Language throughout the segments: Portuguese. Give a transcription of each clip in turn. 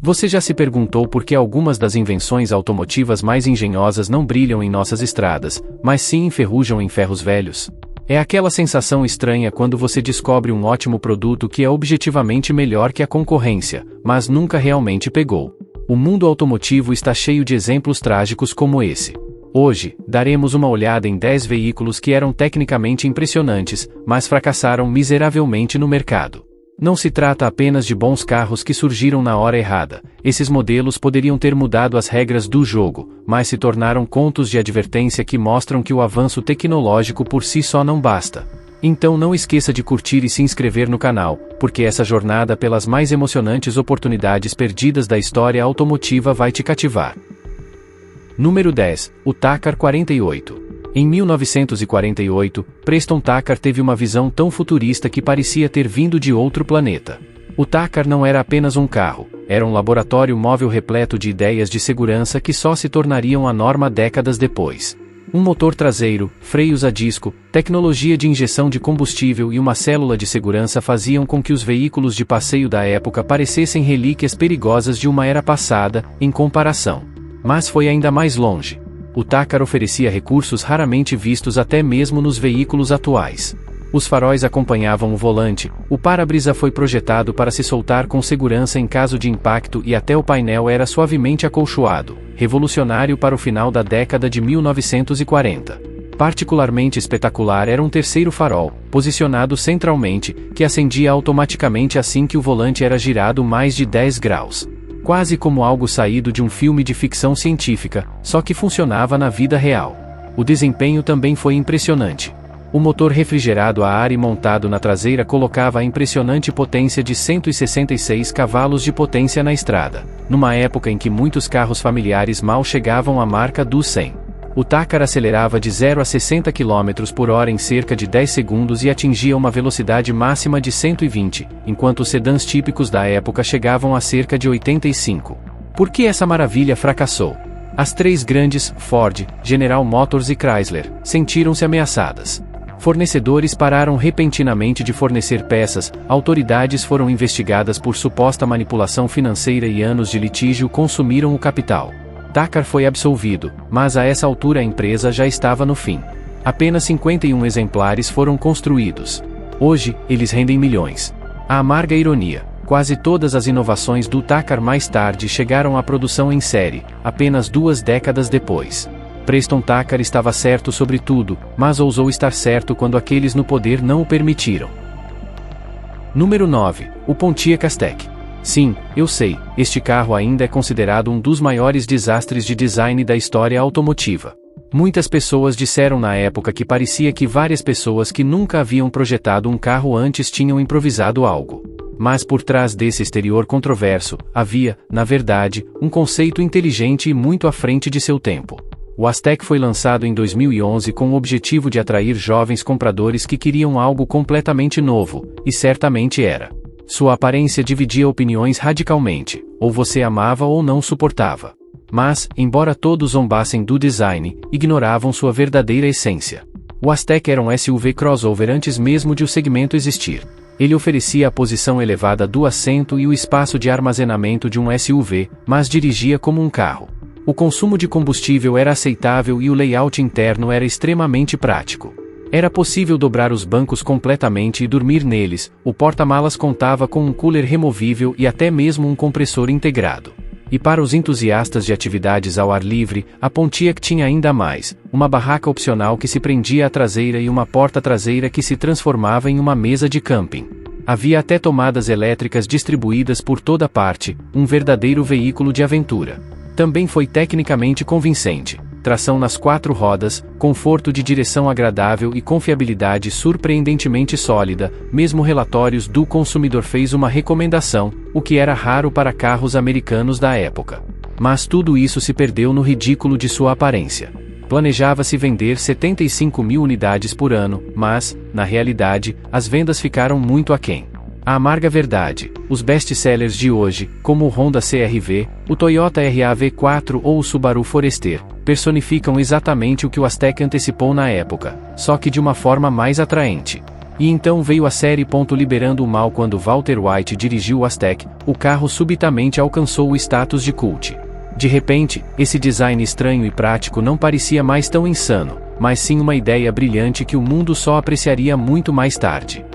Você já se perguntou por que algumas das invenções automotivas mais engenhosas não brilham em nossas estradas, mas sim enferrujam em ferros velhos? É aquela sensação estranha quando você descobre um ótimo produto que é objetivamente melhor que a concorrência, mas nunca realmente pegou. O mundo automotivo está cheio de exemplos trágicos como esse. Hoje, daremos uma olhada em 10 veículos que eram tecnicamente impressionantes, mas fracassaram miseravelmente no mercado. Não se trata apenas de bons carros que surgiram na hora errada. Esses modelos poderiam ter mudado as regras do jogo, mas se tornaram contos de advertência que mostram que o avanço tecnológico por si só não basta. Então não esqueça de curtir e se inscrever no canal, porque essa jornada pelas mais emocionantes oportunidades perdidas da história automotiva vai te cativar. Número 10. O Tacar 48. Em 1948, Preston Tacar teve uma visão tão futurista que parecia ter vindo de outro planeta. O Tacar não era apenas um carro, era um laboratório móvel repleto de ideias de segurança que só se tornariam a norma décadas depois. Um motor traseiro, freios a disco, tecnologia de injeção de combustível e uma célula de segurança faziam com que os veículos de passeio da época parecessem relíquias perigosas de uma era passada, em comparação. Mas foi ainda mais longe. O Tacar oferecia recursos raramente vistos até mesmo nos veículos atuais. Os faróis acompanhavam o volante, o para-brisa foi projetado para se soltar com segurança em caso de impacto e até o painel era suavemente acolchoado, revolucionário para o final da década de 1940. Particularmente espetacular era um terceiro farol, posicionado centralmente, que acendia automaticamente assim que o volante era girado mais de 10 graus. Quase como algo saído de um filme de ficção científica, só que funcionava na vida real. O desempenho também foi impressionante. O motor refrigerado a ar e montado na traseira colocava a impressionante potência de 166 cavalos de potência na estrada, numa época em que muitos carros familiares mal chegavam à marca dos 100. O Tacar acelerava de 0 a 60 km por hora em cerca de 10 segundos e atingia uma velocidade máxima de 120, enquanto os sedãs típicos da época chegavam a cerca de 85. Por que essa maravilha fracassou? As três grandes, Ford, General Motors e Chrysler, sentiram-se ameaçadas. Fornecedores pararam repentinamente de fornecer peças, autoridades foram investigadas por suposta manipulação financeira e anos de litígio consumiram o capital. Tacar foi absolvido, mas a essa altura a empresa já estava no fim. Apenas 51 exemplares foram construídos. Hoje, eles rendem milhões. A amarga ironia, quase todas as inovações do Tacar mais tarde chegaram à produção em série, apenas 2 décadas depois. Preston Tacar estava certo sobre tudo, mas ousou estar certo quando aqueles no poder não o permitiram. Número 9. O Pontiac Aztek. Sim, eu sei, este carro ainda é considerado um dos maiores desastres de design da história automotiva. Muitas pessoas disseram na época que parecia que várias pessoas que nunca haviam projetado um carro antes tinham improvisado algo. Mas por trás desse exterior controverso, havia, na verdade, um conceito inteligente e muito à frente de seu tempo. O Aztek foi lançado em 2011 com o objetivo de atrair jovens compradores que queriam algo completamente novo, e certamente era. Sua aparência dividia opiniões radicalmente, ou você amava ou não suportava. Mas, embora todos zombassem do design, ignoravam sua verdadeira essência. O Aztek era um SUV crossover antes mesmo de o segmento existir. Ele oferecia a posição elevada do assento e o espaço de armazenamento de um SUV, mas dirigia como um carro. O consumo de combustível era aceitável e o layout interno era extremamente prático. Era possível dobrar os bancos completamente e dormir neles, o porta-malas contava com um cooler removível e até mesmo um compressor integrado. E para os entusiastas de atividades ao ar livre, a Pontiac tinha ainda mais, uma barraca opcional que se prendia à traseira e uma porta traseira que se transformava em uma mesa de camping. Havia até tomadas elétricas distribuídas por toda parte, um verdadeiro veículo de aventura. Também foi tecnicamente convincente. Tração nas 4 rodas, conforto de direção agradável e confiabilidade surpreendentemente sólida, mesmo relatórios do consumidor fez uma recomendação, o que era raro para carros americanos da época. Mas tudo isso se perdeu no ridículo de sua aparência. Planejava-se vender 75 mil unidades por ano, mas, na realidade, as vendas ficaram muito aquém. A amarga verdade, os best-sellers de hoje, como o Honda CR-V, o Toyota RAV4 ou o Subaru Forester, personificam exatamente o que o Aztek antecipou na época, só que de uma forma mais atraente. E então veio a série. Liberando o mal. Quando Walter White dirigiu o Aztek, o carro subitamente alcançou o status de cult. De repente, esse design estranho e prático não parecia mais tão insano, mas sim uma ideia brilhante que o mundo só apreciaria muito mais tarde.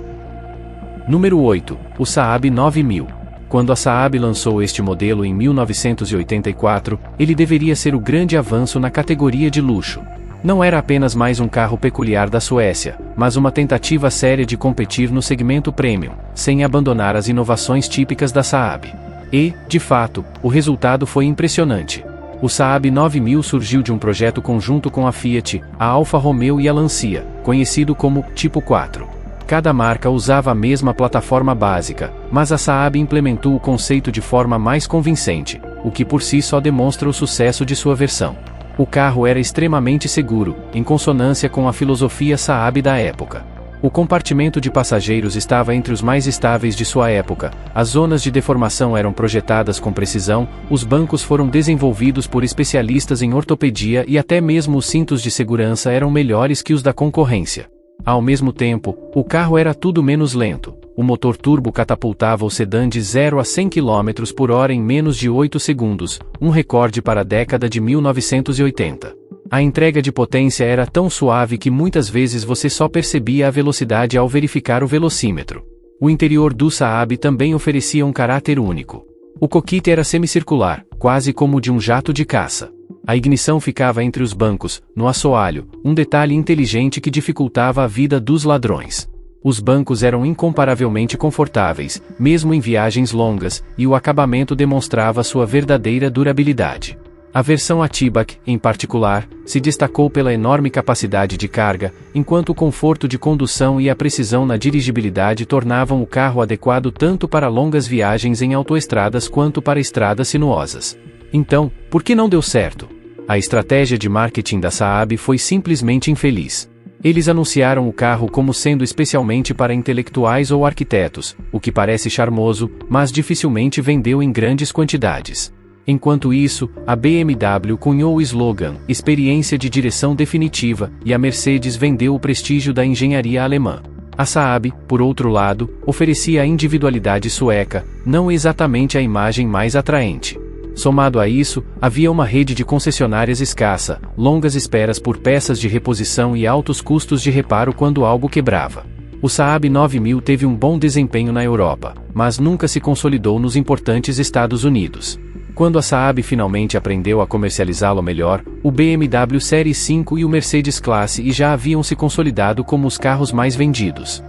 Número 8. O Saab 9000. Quando a Saab lançou este modelo em 1984, ele deveria ser o grande avanço na categoria de luxo. Não era apenas mais um carro peculiar da Suécia, mas uma tentativa séria de competir no segmento premium, sem abandonar as inovações típicas da Saab. E, de fato, o resultado foi impressionante. O Saab 9000 surgiu de um projeto conjunto com a Fiat, a Alfa Romeo e a Lancia, conhecido como Tipo 4. Cada marca usava a mesma plataforma básica, mas a Saab implementou o conceito de forma mais convincente, o que por si só demonstra o sucesso de sua versão. O carro era extremamente seguro, em consonância com a filosofia Saab da época. O compartimento de passageiros estava entre os mais estáveis de sua época, as zonas de deformação eram projetadas com precisão, os bancos foram desenvolvidos por especialistas em ortopedia e até mesmo os cintos de segurança eram melhores que os da concorrência. Ao mesmo tempo, o carro era tudo menos lento. O motor turbo catapultava o sedã de 0 a 100 km por hora em menos de 8 segundos, um recorde para a década de 1980. A entrega de potência era tão suave que muitas vezes você só percebia a velocidade ao verificar o velocímetro. O interior do Saab também oferecia um caráter único. O cockpit era semicircular, quase como o de um jato de caça. A ignição ficava entre os bancos, no assoalho, um detalhe inteligente que dificultava a vida dos ladrões. Os bancos eram incomparavelmente confortáveis, mesmo em viagens longas, e o acabamento demonstrava sua verdadeira durabilidade. A versão Hatchback, em particular, se destacou pela enorme capacidade de carga, enquanto o conforto de condução e a precisão na dirigibilidade tornavam o carro adequado tanto para longas viagens em autoestradas quanto para estradas sinuosas. Então, por que não deu certo? A estratégia de marketing da Saab foi simplesmente infeliz. Eles anunciaram o carro como sendo especialmente para intelectuais ou arquitetos, o que parece charmoso, mas dificilmente vendeu em grandes quantidades. Enquanto isso, a BMW cunhou o slogan "Experiência de direção definitiva", e a Mercedes vendeu o prestígio da engenharia alemã. A Saab, por outro lado, oferecia a individualidade sueca, não exatamente a imagem mais atraente. Somado a isso, havia uma rede de concessionárias escassa, longas esperas por peças de reposição e altos custos de reparo quando algo quebrava. O Saab 9000 teve um bom desempenho na Europa, mas nunca se consolidou nos importantes Estados Unidos. Quando a Saab finalmente aprendeu a comercializá-lo melhor, o BMW Série 5 e o Mercedes Classe E já haviam se consolidado como os carros mais vendidos.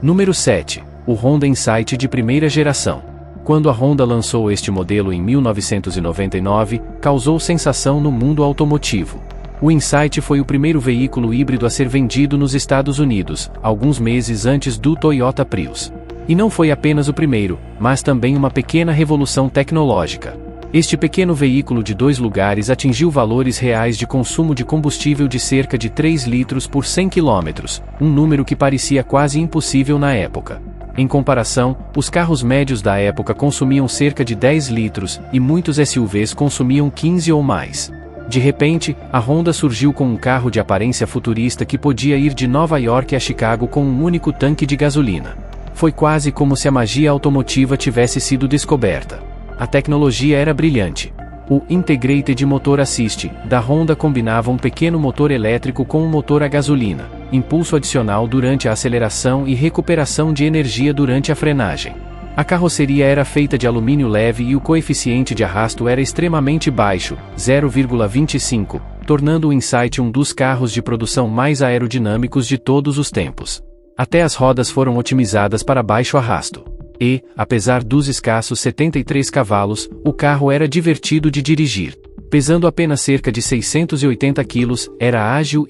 Número 7. O Honda Insight de primeira geração. Quando a Honda lançou este modelo em 1999, causou sensação no mundo automotivo. O Insight foi o primeiro veículo híbrido a ser vendido nos Estados Unidos, alguns meses antes do Toyota Prius. E não foi apenas o primeiro, mas também uma pequena revolução tecnológica. Este pequeno veículo de 2 lugares atingiu valores reais de consumo de combustível de cerca de 3 litros por 100 km, um número que parecia quase impossível na época. Em comparação, os carros médios da época consumiam cerca de 10 litros, e muitos SUVs consumiam 15 ou mais. De repente, a Honda surgiu com um carro de aparência futurista que podia ir de Nova York a Chicago com um único tanque de gasolina. Foi quase como se a magia automotiva tivesse sido descoberta. A tecnologia era brilhante. O Integrated Motor Assist da Honda combinava um pequeno motor elétrico com um motor a gasolina, impulso adicional durante a aceleração e recuperação de energia durante a frenagem. A carroceria era feita de alumínio leve e o coeficiente de arrasto era extremamente baixo, 0,25, tornando o Insight um dos carros de produção mais aerodinâmicos de todos os tempos. Até as rodas foram otimizadas para baixo arrasto. E, apesar dos escassos 73 cavalos, o carro era divertido de dirigir. Pesando apenas cerca de 680 quilos, era ágil.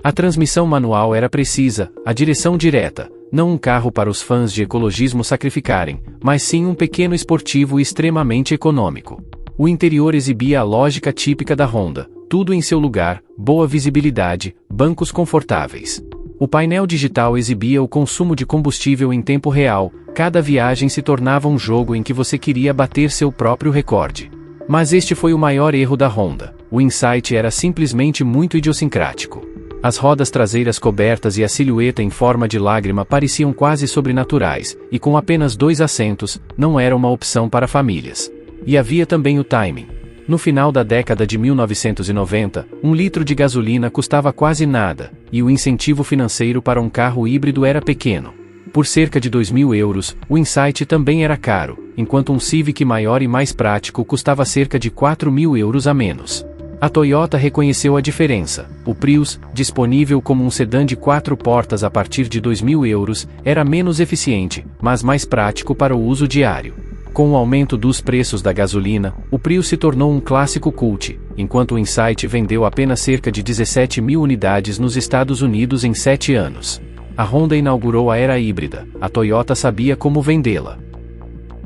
A transmissão manual era precisa, a direção direta, não um carro para os fãs de ecologismo sacrificarem, mas sim um pequeno esportivo extremamente econômico. O interior exibia a lógica típica da Honda, tudo em seu lugar, boa visibilidade, bancos confortáveis. O painel digital exibia o consumo de combustível em tempo real, cada viagem se tornava um jogo em que você queria bater seu próprio recorde. Mas este foi o maior erro da Honda, o Insight era simplesmente muito idiosincrático. As rodas traseiras cobertas e a silhueta em forma de lágrima pareciam quase sobrenaturais, e com apenas 2 assentos, não era uma opção para famílias. E havia também o timing. No final da década de 1990, 1 litro de gasolina custava quase nada, e o incentivo financeiro para um carro híbrido era pequeno. Por cerca de 2.000 euros, o Insight também era caro, enquanto um Civic maior e mais prático custava cerca de 4.000 euros a menos. A Toyota reconheceu a diferença. O Prius, disponível como um sedã de 4 portas a partir de 2.000 euros, era menos eficiente, mas mais prático para o uso diário. Com o aumento dos preços da gasolina, o Prius se tornou um clássico cult, enquanto o Insight vendeu apenas cerca de 17.000 unidades nos Estados Unidos em 7 anos. A Honda inaugurou a era híbrida, a Toyota sabia como vendê-la.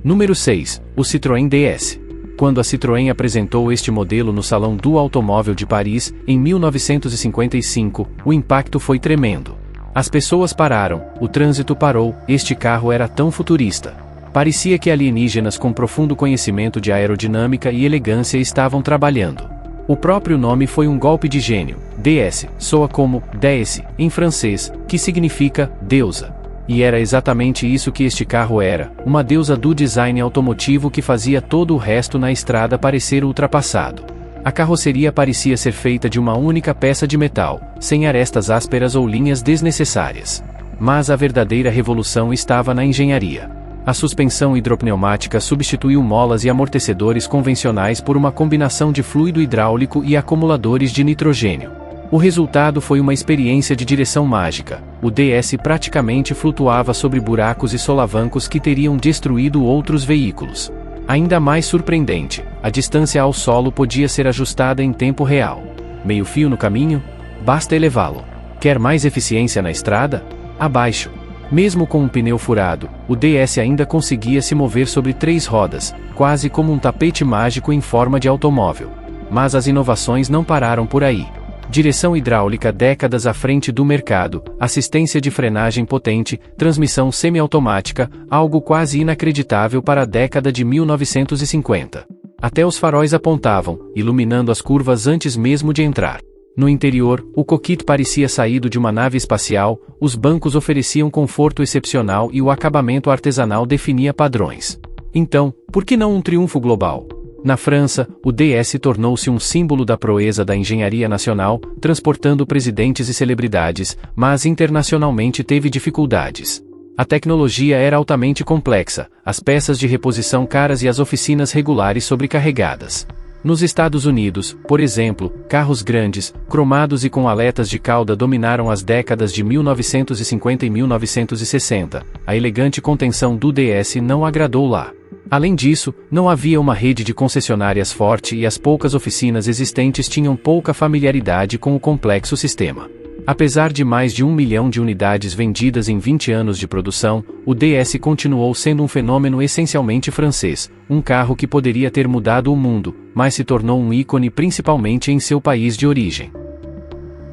Número 6. O Citroën DS. Quando a Citroën apresentou este modelo no Salão do Automóvel de Paris, em 1955, o impacto foi tremendo. As pessoas pararam, o trânsito parou, este carro era tão futurista. Parecia que alienígenas com profundo conhecimento de aerodinâmica e elegância estavam trabalhando. O próprio nome foi um golpe de gênio. DS soa como déesse, em francês, que significa deusa. E era exatamente isso que este carro era, uma deusa do design automotivo que fazia todo o resto na estrada parecer ultrapassado. A carroceria parecia ser feita de uma única peça de metal, sem arestas ásperas ou linhas desnecessárias. Mas a verdadeira revolução estava na engenharia. A suspensão hidropneumática substituiu molas e amortecedores convencionais por uma combinação de fluido hidráulico e acumuladores de nitrogênio. O resultado foi uma experiência de direção mágica. O DS praticamente flutuava sobre buracos e solavancos que teriam destruído outros veículos. Ainda mais surpreendente, a distância ao solo podia ser ajustada em tempo real. Meio fio no caminho? Basta elevá-lo. Quer mais eficiência na estrada? Abaixo. Mesmo com um pneu furado, o DS ainda conseguia se mover sobre 3 rodas, quase como um tapete mágico em forma de automóvel. Mas as inovações não pararam por aí. Direção hidráulica décadas à frente do mercado, assistência de frenagem potente, transmissão semiautomática, algo quase inacreditável para a década de 1950. Até os faróis apontavam, iluminando as curvas antes mesmo de entrar. No interior, o cockpit parecia saído de uma nave espacial, os bancos ofereciam conforto excepcional e o acabamento artesanal definia padrões. Então, por que não um triunfo global? Na França, o DS tornou-se um símbolo da proeza da engenharia nacional, transportando presidentes e celebridades, mas internacionalmente teve dificuldades. A tecnologia era altamente complexa, as peças de reposição caras e as oficinas regulares sobrecarregadas. Nos Estados Unidos, por exemplo, carros grandes, cromados e com aletas de cauda dominaram as décadas de 1950 e 1960. A elegante contenção do DS não agradou lá. Além disso, não havia uma rede de concessionárias forte e as poucas oficinas existentes tinham pouca familiaridade com o complexo sistema. Apesar de mais de 1 milhão de unidades vendidas em 20 anos de produção, o DS continuou sendo um fenômeno essencialmente francês, um carro que poderia ter mudado o mundo, mas se tornou um ícone principalmente em seu país de origem.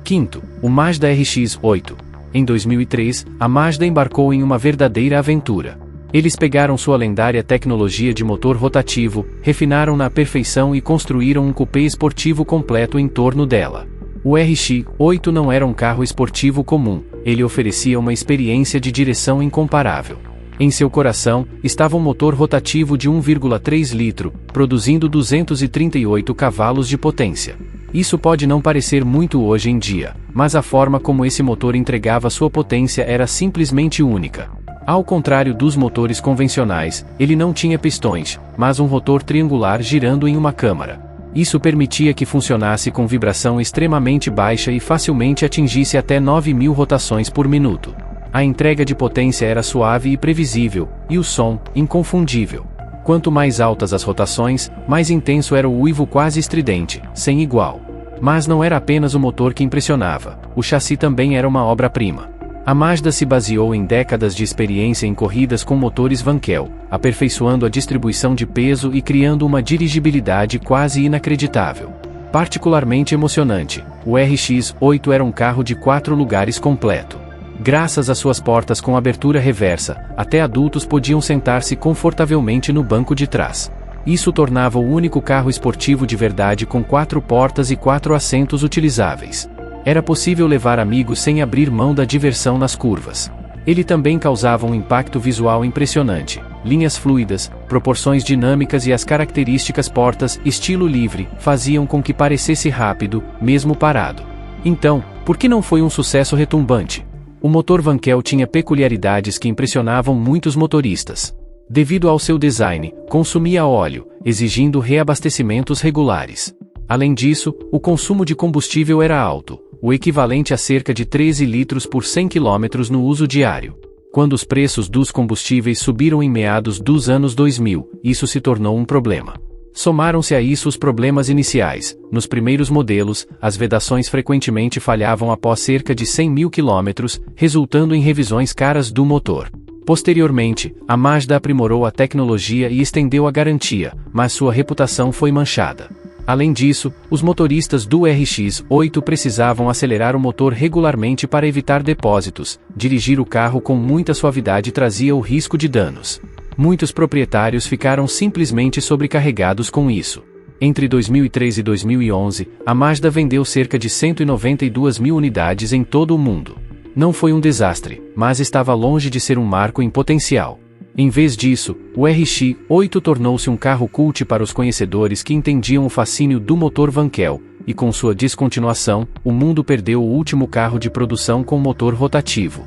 Quinto, o Mazda RX-8. Em 2003, a Mazda embarcou em uma verdadeira aventura. Eles pegaram sua lendária tecnologia de motor rotativo, refinaram na perfeição e construíram um coupé esportivo completo em torno dela. O RX-8 não era um carro esportivo comum, ele oferecia uma experiência de direção incomparável. Em seu coração, estava um motor rotativo de 1,3 litro, produzindo 238 cavalos de potência. Isso pode não parecer muito hoje em dia, mas a forma como esse motor entregava sua potência era simplesmente única. Ao contrário dos motores convencionais, ele não tinha pistões, mas um rotor triangular girando em uma câmara. Isso permitia que funcionasse com vibração extremamente baixa e facilmente atingisse até 9.000 rotações por minuto. A entrega de potência era suave e previsível, e o som, inconfundível. Quanto mais altas as rotações, mais intenso era o uivo quase estridente, sem igual. Mas não era apenas o motor que impressionava, o chassi também era uma obra-prima. A Mazda se baseou em décadas de experiência em corridas com motores Wankel, aperfeiçoando a distribuição de peso e criando uma dirigibilidade quase inacreditável. Particularmente emocionante, o RX-8 era um carro de 4 lugares completo. Graças às suas portas com abertura reversa, até adultos podiam sentar-se confortavelmente no banco de trás. Isso tornava o único carro esportivo de verdade com 4 portas e 4 assentos utilizáveis. Era possível levar amigos sem abrir mão da diversão nas curvas. Ele também causava um impacto visual impressionante. Linhas fluidas, proporções dinâmicas e as características portas estilo livre faziam com que parecesse rápido, mesmo parado. Então, por que não foi um sucesso retumbante? O motor Wankel tinha peculiaridades que impressionavam muitos motoristas. Devido ao seu design, consumia óleo, exigindo reabastecimentos regulares. Além disso, o consumo de combustível era alto, o equivalente a cerca de 13 litros por 100 km no uso diário. Quando os preços dos combustíveis subiram em meados dos anos 2000, isso se tornou um problema. Somaram-se a isso os problemas iniciais. Nos primeiros modelos, as vedações frequentemente falhavam após cerca de 100 mil quilômetros, resultando em revisões caras do motor. Posteriormente, a Mazda aprimorou a tecnologia e estendeu a garantia, mas sua reputação foi manchada. Além disso, os motoristas do RX-8 precisavam acelerar o motor regularmente para evitar depósitos. Dirigir o carro com muita suavidade trazia o risco de danos. Muitos proprietários ficaram simplesmente sobrecarregados com isso. Entre 2003 e 2011, a Mazda vendeu cerca de 192 mil unidades em todo o mundo. Não foi um desastre, mas estava longe de ser um marco em potencial. Em vez disso, o RX-8 tornou-se um carro cult para os conhecedores que entendiam o fascínio do motor Wankel, e com sua descontinuação, o mundo perdeu o último carro de produção com motor rotativo.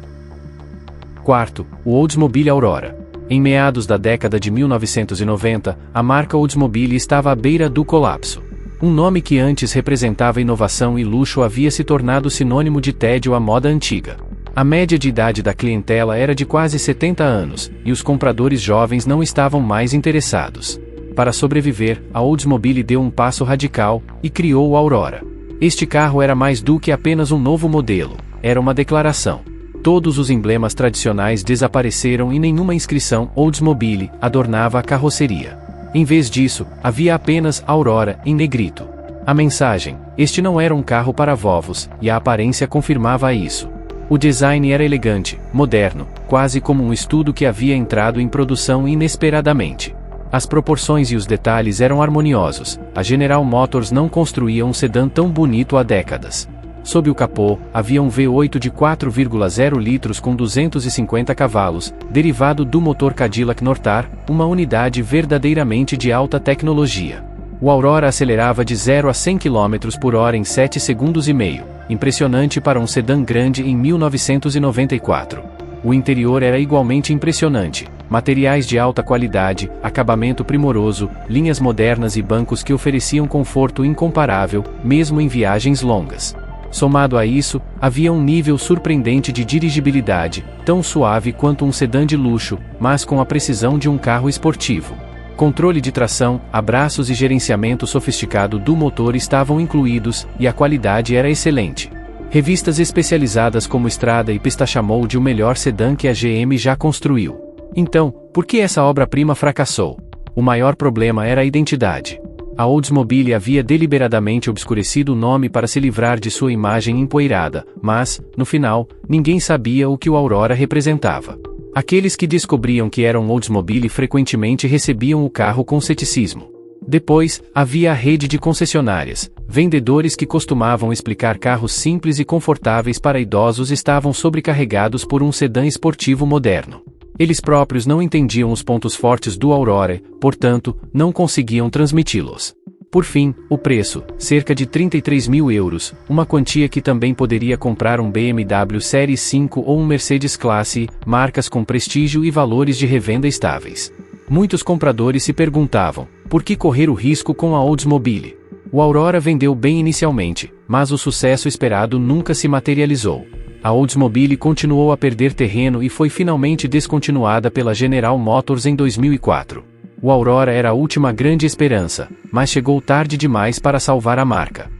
Quarto, o Oldsmobile Aurora. Em meados da década de 1990, a marca Oldsmobile estava à beira do colapso. Um nome que antes representava inovação e luxo havia se tornado sinônimo de tédio à moda antiga. A média de idade da clientela era de quase 70 anos, e os compradores jovens não estavam mais interessados. Para sobreviver, a Oldsmobile deu um passo radical, e criou o Aurora. Este carro era mais do que apenas um novo modelo, era uma declaração. Todos os emblemas tradicionais desapareceram e nenhuma inscrição Oldsmobile adornava a carroceria. Em vez disso, havia apenas Aurora em negrito. A mensagem: este não era um carro para vovos, e a aparência confirmava isso. O design era elegante, moderno, quase como um estudo que havia entrado em produção inesperadamente. As proporções e os detalhes eram harmoniosos. A General Motors não construía um sedã tão bonito há décadas. Sob o capô, havia um V8 de 4,0 litros com 250 cavalos, derivado do motor Cadillac Northar, uma unidade verdadeiramente de alta tecnologia. O Aurora acelerava de 0 a 100 km por hora em 7 segundos e meio, impressionante para um sedã grande em 1994. O interior era igualmente impressionante, materiais de alta qualidade, acabamento primoroso, linhas modernas e bancos que ofereciam conforto incomparável, mesmo em viagens longas. Somado a isso, havia um nível surpreendente de dirigibilidade, tão suave quanto um sedã de luxo, mas com a precisão de um carro esportivo. Controle de tração, abraços e gerenciamento sofisticado do motor estavam incluídos, e a qualidade era excelente. Revistas especializadas como Estrada e Pista chamou de o melhor sedã que a GM já construiu. Então, por que essa obra-prima fracassou? O maior problema era a identidade. A Oldsmobile havia deliberadamente obscurecido o nome para se livrar de sua imagem empoeirada, mas, no final, ninguém sabia o que o Aurora representava. Aqueles que descobriam que era um Oldsmobile frequentemente recebiam o carro com ceticismo. Depois, havia a rede de concessionárias. Vendedores que costumavam explicar carros simples e confortáveis para idosos estavam sobrecarregados por um sedã esportivo moderno. Eles próprios não entendiam os pontos fortes do Aurora, portanto, não conseguiam transmiti-los. Por fim, o preço, cerca de 33 mil euros, uma quantia que também poderia comprar um BMW Série 5 ou um Mercedes Classe I, marcas com prestígio e valores de revenda estáveis. Muitos compradores se perguntavam, por que correr o risco com a Oldsmobile? O Aurora vendeu bem inicialmente, mas o sucesso esperado nunca se materializou. A Oldsmobile continuou a perder terreno e foi finalmente descontinuada pela General Motors em 2004. O Aurora era a última grande esperança, mas chegou tarde demais para salvar a marca.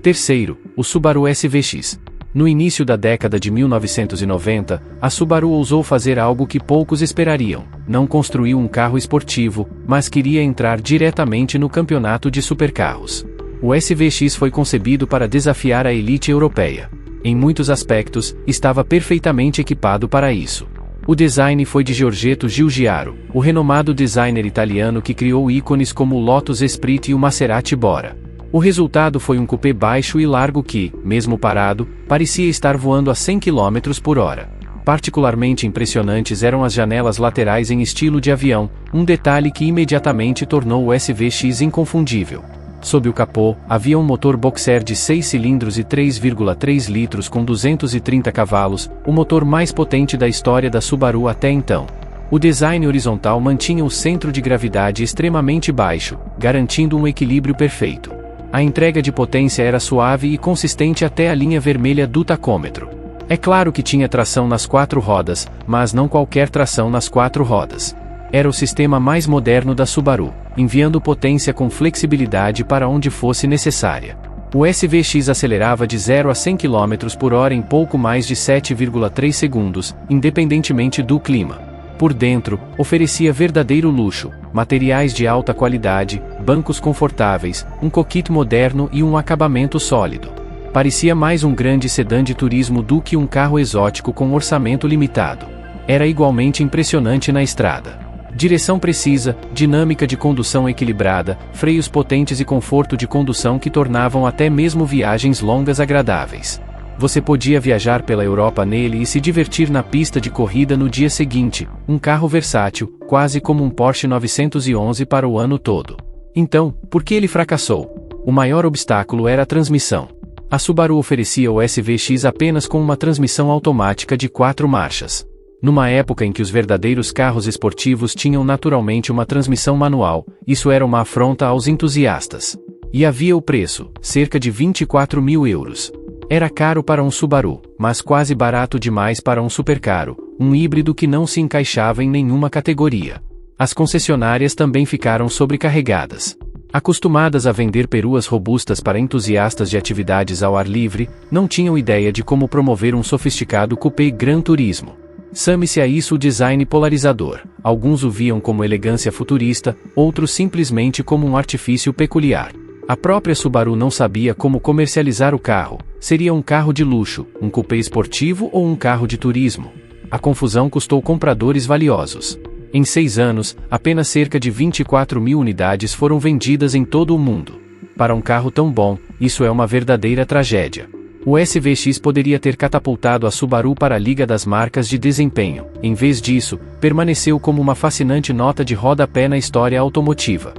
Terceiro, o Subaru SVX. No início da década de 1990, a Subaru ousou fazer algo que poucos esperariam. Não construiu um carro esportivo, mas queria entrar diretamente no campeonato de supercarros. O SVX foi concebido para desafiar a elite europeia. Em muitos aspectos, estava perfeitamente equipado para isso. O design foi de Giorgetto Giugiaro, o renomado designer italiano que criou ícones como o Lotus Esprit e o Maserati Bora. O resultado foi um cupê baixo e largo que, mesmo parado, parecia estar voando a 100 km por hora. Particularmente impressionantes eram as janelas laterais em estilo de avião, um detalhe que imediatamente tornou o SVX inconfundível. Sob o capô, havia um motor boxer de 6 cilindros e 3,3 litros com 230 cavalos, o motor mais potente da história da Subaru até então. O design horizontal mantinha o centro de gravidade extremamente baixo, garantindo um equilíbrio perfeito. A entrega de potência era suave e consistente até a linha vermelha do tacômetro. É claro que tinha tração nas 4 rodas, mas não qualquer tração nas 4 rodas. Era o sistema mais moderno da Subaru, enviando potência com flexibilidade para onde fosse necessária. O SVX acelerava de 0 a 100 km por hora em pouco mais de 7,3 segundos, independentemente do clima. Por dentro, oferecia verdadeiro luxo, materiais de alta qualidade, bancos confortáveis, um cockpit moderno e um acabamento sólido. Parecia mais um grande sedã de turismo do que um carro exótico com orçamento limitado. Era igualmente impressionante na estrada. Direção precisa, dinâmica de condução equilibrada, freios potentes e conforto de condução que tornavam até mesmo viagens longas agradáveis. Você podia viajar pela Europa nele e se divertir na pista de corrida no dia seguinte, um carro versátil, quase como um Porsche 911 para o ano todo. Então, por que ele fracassou? O maior obstáculo era a transmissão. A Subaru oferecia o SVX apenas com uma transmissão automática de 4 marchas. Numa época em que os verdadeiros carros esportivos tinham naturalmente uma transmissão manual, isso era uma afronta aos entusiastas. E havia o preço, cerca de 24 mil euros. Era caro para um Subaru, mas quase barato demais para um supercaro, um híbrido que não se encaixava em nenhuma categoria. As concessionárias também ficaram sobrecarregadas. Acostumadas a vender peruas robustas para entusiastas de atividades ao ar livre, não tinham ideia de como promover um sofisticado coupé Gran Turismo. Some-se a isso o design polarizador. Alguns o viam como elegância futurista, outros simplesmente como um artifício peculiar. A própria Subaru não sabia como comercializar o carro. Seria um carro de luxo, um coupé esportivo ou um carro de turismo? A confusão custou compradores valiosos. Em 6 anos, apenas cerca de 24 mil unidades foram vendidas em todo o mundo. Para um carro tão bom, isso é uma verdadeira tragédia. O SVX poderia ter catapultado a Subaru para a liga das marcas de desempenho. Em vez disso, permaneceu como uma fascinante nota de rodapé na história automotiva.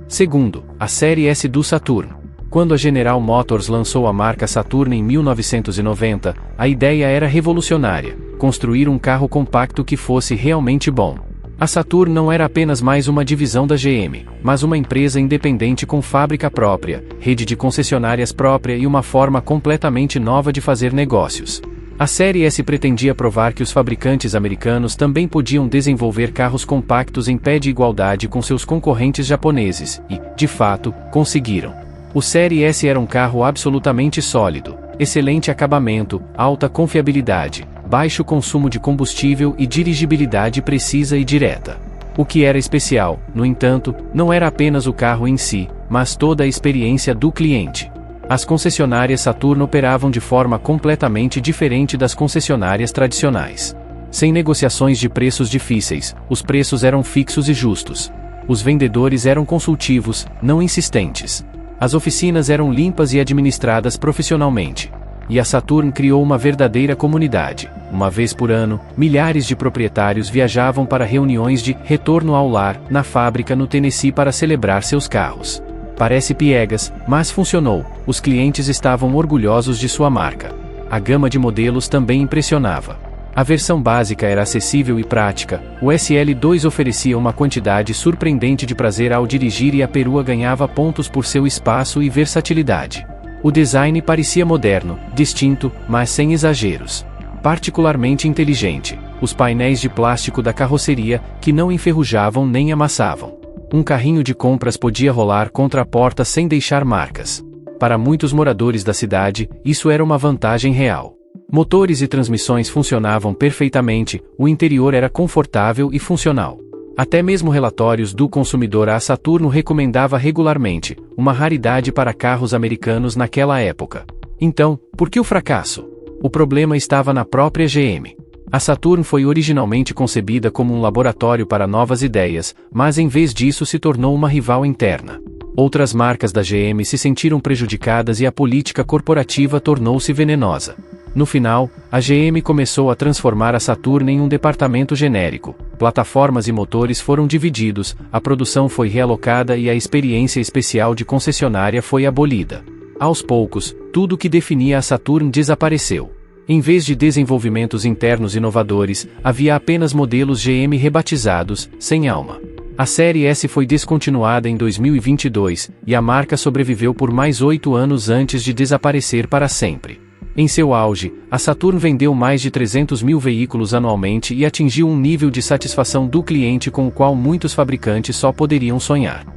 Segundo, a série S do Saturn. Quando a General Motors lançou a marca Saturn em 1990, a ideia era revolucionária: construir um carro compacto que fosse realmente bom. A Saturn não era apenas mais uma divisão da GM, mas uma empresa independente com fábrica própria, rede de concessionárias própria e uma forma completamente nova de fazer negócios. A série S pretendia provar que os fabricantes americanos também podiam desenvolver carros compactos em pé de igualdade com seus concorrentes japoneses, e, de fato, conseguiram. O Série S era um carro absolutamente sólido, excelente acabamento, alta confiabilidade, baixo consumo de combustível e dirigibilidade precisa e direta. O que era especial, no entanto, não era apenas o carro em si, mas toda a experiência do cliente. As concessionárias Saturn operavam de forma completamente diferente das concessionárias tradicionais. Sem negociações de preços difíceis, os preços eram fixos e justos. Os vendedores eram consultivos, não insistentes. As oficinas eram limpas e administradas profissionalmente. E a Saturn criou uma verdadeira comunidade. Uma vez por ano, milhares de proprietários viajavam para reuniões de retorno ao lar, na fábrica no Tennessee para celebrar seus carros. Parece piegas, mas funcionou. Os clientes estavam orgulhosos de sua marca. A gama de modelos também impressionava. A versão básica era acessível e prática, o SL2 oferecia uma quantidade surpreendente de prazer ao dirigir e a perua ganhava pontos por seu espaço e versatilidade. O design parecia moderno, distinto, mas sem exageros. Particularmente inteligente, os painéis de plástico da carroceria, que não enferrujavam nem amassavam. Um carrinho de compras podia rolar contra a porta sem deixar marcas. Para muitos moradores da cidade, isso era uma vantagem real. Motores e transmissões funcionavam perfeitamente, o interior era confortável e funcional. Até mesmo relatórios do consumidor a Saturno recomendava regularmente, uma raridade para carros americanos naquela época. Então, por que o fracasso? O problema estava na própria GM. A Saturn foi originalmente concebida como um laboratório para novas ideias, mas em vez disso se tornou uma rival interna. Outras marcas da GM se sentiram prejudicadas e a política corporativa tornou-se venenosa. No final, a GM começou a transformar a Saturn em um departamento genérico. Plataformas e motores foram divididos, a produção foi realocada e a experiência especial de concessionária foi abolida. Aos poucos, tudo que definia a Saturn desapareceu. Em vez de desenvolvimentos internos inovadores, havia apenas modelos GM rebatizados, sem alma. A série S foi descontinuada em 2022, e a marca sobreviveu por mais 8 anos antes de desaparecer para sempre. Em seu auge, a Saturn vendeu mais de 300 mil veículos anualmente e atingiu um nível de satisfação do cliente com o qual muitos fabricantes só poderiam sonhar.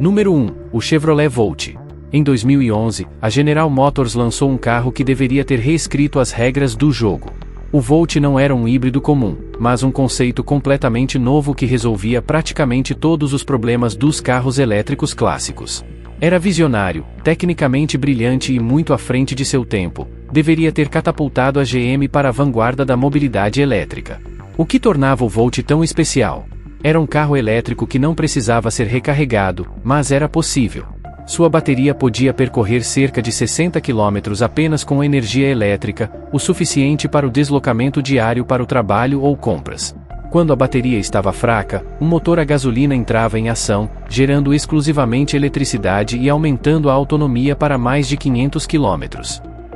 Número 1. O Chevrolet Volt. Em 2011, a General Motors lançou um carro que deveria ter reescrito as regras do jogo. O Volt não era um híbrido comum, mas um conceito completamente novo que resolvia praticamente todos os problemas dos carros elétricos clássicos. Era visionário, tecnicamente brilhante e muito à frente de seu tempo. Deveria ter catapultado a GM para a vanguarda da mobilidade elétrica. O que tornava o Volt tão especial? Era um carro elétrico que não precisava ser recarregado, mas era possível. Sua bateria podia percorrer cerca de 60 km apenas com energia elétrica, o suficiente para o deslocamento diário para o trabalho ou compras. Quando a bateria estava fraca, um motor a gasolina entrava em ação, gerando exclusivamente eletricidade e aumentando a autonomia para mais de 500 km.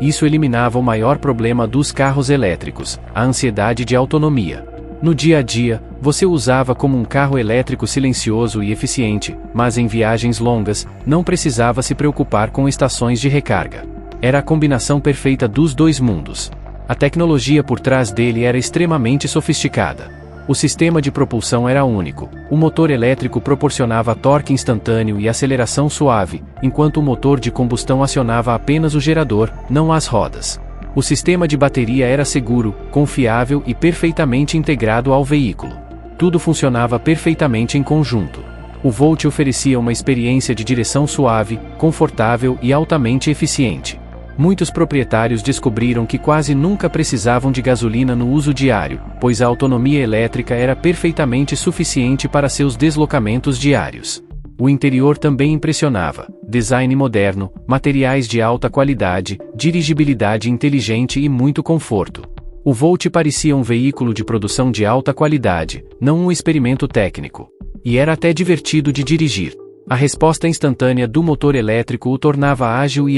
Isso eliminava o maior problema dos carros elétricos, a ansiedade de autonomia. No dia a dia, você o usava como um carro elétrico silencioso e eficiente, mas em viagens longas, não precisava se preocupar com estações de recarga. Era a combinação perfeita dos dois mundos. A tecnologia por trás dele era extremamente sofisticada. O sistema de propulsão era único. O motor elétrico proporcionava torque instantâneo e aceleração suave, enquanto o motor de combustão acionava apenas o gerador, não as rodas. O sistema de bateria era seguro, confiável e perfeitamente integrado ao veículo. Tudo funcionava perfeitamente em conjunto. O Volt oferecia uma experiência de direção suave, confortável e altamente eficiente. Muitos proprietários descobriram que quase nunca precisavam de gasolina no uso diário, pois a autonomia elétrica era perfeitamente suficiente para seus deslocamentos diários. O interior também impressionava: design moderno, materiais de alta qualidade, dirigibilidade inteligente e muito conforto. O Volt parecia um veículo de produção de alta qualidade, não um experimento técnico. E era até divertido de dirigir. A resposta instantânea do motor elétrico o tornava ágil,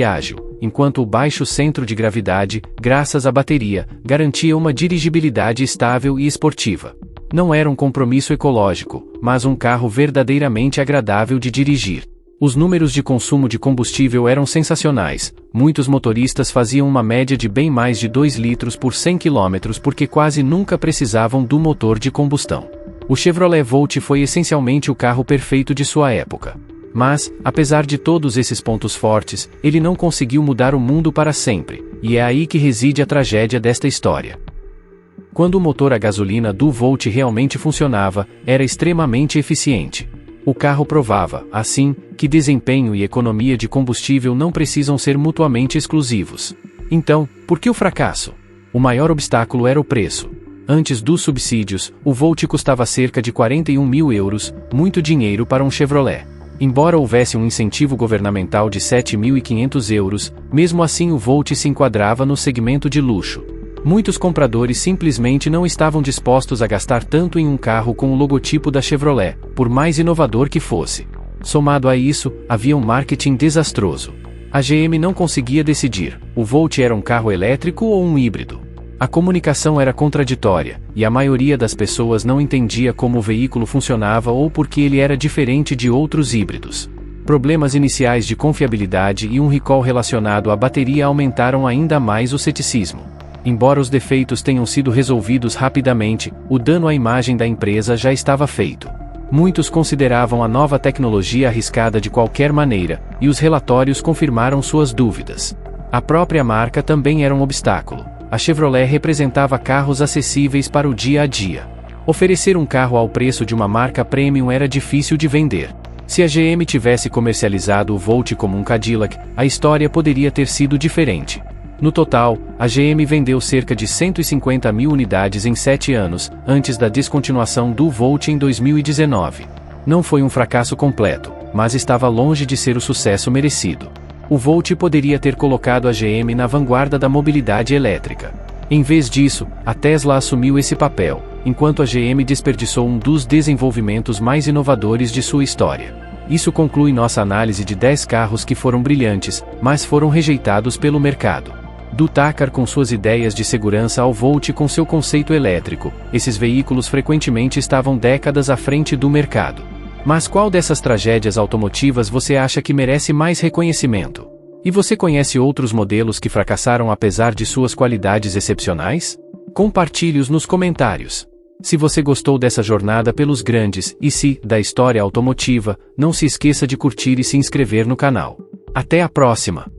enquanto o baixo centro de gravidade, graças à bateria, garantia uma dirigibilidade estável e esportiva. Não era um compromisso ecológico, mas um carro verdadeiramente agradável de dirigir. Os números de consumo de combustível eram sensacionais. Muitos motoristas faziam uma média de bem mais de 2 litros por 100 km porque quase nunca precisavam do motor de combustão. O Chevrolet Volt foi essencialmente o carro perfeito de sua época. Mas, apesar de todos esses pontos fortes, ele não conseguiu mudar o mundo para sempre, e é aí que reside a tragédia desta história. Quando o motor a gasolina do Volt realmente funcionava, era extremamente eficiente. O carro provava, assim, que desempenho e economia de combustível não precisam ser mutuamente exclusivos. Então, por que o fracasso? O maior obstáculo era o preço. Antes dos subsídios, o Volt custava cerca de 41 mil euros, muito dinheiro para um Chevrolet. Embora houvesse um incentivo governamental de 7.500 euros, mesmo assim o Volt se enquadrava no segmento de luxo. Muitos compradores simplesmente não estavam dispostos a gastar tanto em um carro com o logotipo da Chevrolet, por mais inovador que fosse. Somado a isso, havia um marketing desastroso. A GM não conseguia decidir: o Volt era um carro elétrico ou um híbrido. A comunicação era contraditória, e a maioria das pessoas não entendia como o veículo funcionava ou porque ele era diferente de outros híbridos. Problemas iniciais de confiabilidade e um recall relacionado à bateria aumentaram ainda mais o ceticismo. Embora os defeitos tenham sido resolvidos rapidamente, o dano à imagem da empresa já estava feito. Muitos consideravam a nova tecnologia arriscada de qualquer maneira, e os relatórios confirmaram suas dúvidas. A própria marca também era um obstáculo. A Chevrolet representava carros acessíveis para o dia a dia. Oferecer um carro ao preço de uma marca premium era difícil de vender. Se a GM tivesse comercializado o Volt como um Cadillac, a história poderia ter sido diferente. No total, a GM vendeu cerca de 150 mil unidades em 7 anos, antes da descontinuação do Volt em 2019. Não foi um fracasso completo. mas estava longe de ser o sucesso merecido. O Volt poderia ter colocado a GM na vanguarda da mobilidade elétrica. Em vez disso, a Tesla assumiu esse papel, enquanto a GM desperdiçou um dos desenvolvimentos mais inovadores de sua história. Isso conclui nossa análise de 10 carros que foram brilhantes, mas foram rejeitados pelo mercado. Do Takar com suas ideias de segurança ao Volt com seu conceito elétrico, esses veículos frequentemente estavam décadas à frente do mercado. Mas qual dessas tragédias automotivas você acha que merece mais reconhecimento? E você conhece outros modelos que fracassaram apesar de suas qualidades excepcionais? Compartilhe-os nos comentários. Se você gostou dessa jornada pelos grandes da história automotiva, não se esqueça de curtir e se inscrever no canal. Até a próxima!